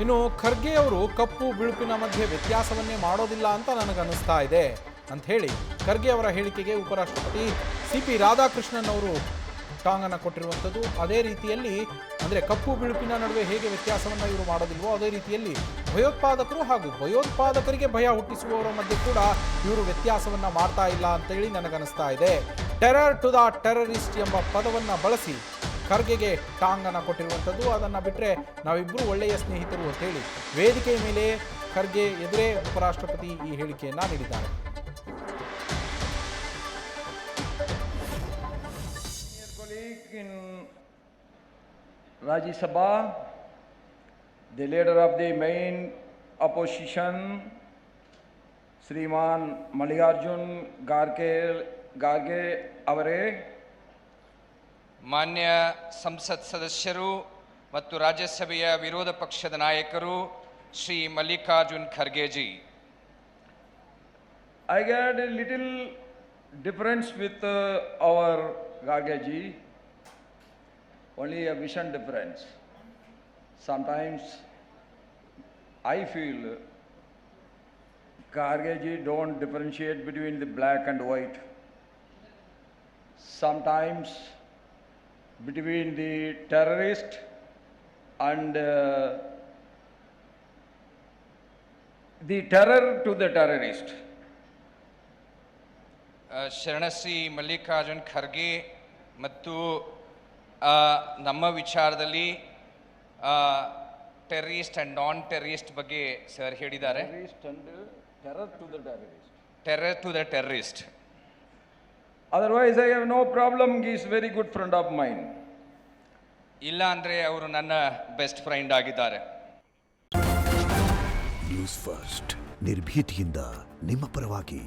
ಇನ್ನು ಖರ್ಗೆ ಅವರು ಕಪ್ಪು ಬಿಳುಪಿನ ಮಧ್ಯೆ ವ್ಯತ್ಯಾಸವನ್ನೇ ಮಾಡೋದಿಲ್ಲ ಅಂತ ನನಗನ್ನಿಸ್ತಾ ಇದೆ ಅಂತ ಹೇಳಿ ಖರ್ಗೆ ಅವರ ಹೇಳಿಕೆಗೆ ಉಪರಾಷ್ಟ್ರಪತಿ ಸಿ.ಪಿ. ರಾಧಾಕೃಷ್ಣನ್ ಅವರು ಟಾಂಗನ್ನು ಕೊಟ್ಟಿರುವಂಥದ್ದು. ಅದೇ ರೀತಿಯಲ್ಲಿ ಅಂದರೆ ಕಪ್ಪು ಬಿಳುಪಿನ ನಡುವೆ ಹೇಗೆ ವ್ಯತ್ಯಾಸವನ್ನು ಇವರು ಮಾಡೋದಿಲ್ವೋ ಅದೇ ರೀತಿಯಲ್ಲಿ ಭಯೋತ್ಪಾದಕರು ಹಾಗೂ ಭಯೋತ್ಪಾದಕರಿಗೆ ಭಯ ಹುಟ್ಟಿಸುವವರ ಮಧ್ಯೆ ಕೂಡ ಇವರು ವ್ಯತ್ಯಾಸವನ್ನು ಮಾಡ್ತಾ ಇಲ್ಲ ಅಂತೇಳಿ ನನಗನ್ನಿಸ್ತಾ ಇದೆ. ಟೆರರ್ ಟು ದ ಟೆರರಿಸ್ಟ್ ಎಂಬ ಪದವನ್ನು ಬಳಸಿ ಖರ್ಗೆಗೆ ಟಾಂಗನ್ನು ಕೊಟ್ಟಿರುವಂಥದ್ದು. ಅದನ್ನು ಬಿಟ್ಟರೆ ನಾವಿಬ್ಬರು ಒಳ್ಳೆಯ ಸ್ನೇಹಿತರು ಅಂತೇಳಿ ವೇದಿಕೆಯ ಮೇಲೆ ಖರ್ಗೆ ಎದುರೇ ಉಪರಾಷ್ಟ್ರಪತಿ ಈ ಹೇಳಿಕೆಯನ್ನು ನೀಡಿದ್ದಾರೆ. In Rajya Sabha, the leader of the main opposition, Shriman Mallikarjun Kharge ಅವರೇ, ಮಾನ್ಯ ಸಂಸತ್ ಸದಸ್ಯರು ಮತ್ತು ರಾಜ್ಯಸಭೆಯ ವಿರೋಧ ಪಕ್ಷದ ನಾಯಕರು Shri Mallikarjun Kharge ji, I got a little difference with our Khargeji, only a vision difference. Sometimes I feel Khargeji don't differentiate between the black and white. Sometimes between the terrorist and the terror to the terrorist. Sharanashri Mallikarjun Kharge ಮತ್ತು ನಮ್ಮ ವಿಚಾರದಲ್ಲಿ terrorist and non terrorist ಬಗ್ಗೆ sir ಹೇಳಿದ್ದಾರೆ. Terror to the terrorist. Terror to the terrorist. Otherwise, I have no problem. He is very good friend of mine. ಇಲ್ಲ ಅಂದರೆ ಅವರು ನನ್ನ best friend ಆಗಿದ್ದಾರೆ. ನ್ಯೂಸ್ ಫಸ್ಟ್ ನಿರ್ಭೀತಿಯಿಂದ ನಿಮ್ಮ ಪರವಾಗಿ.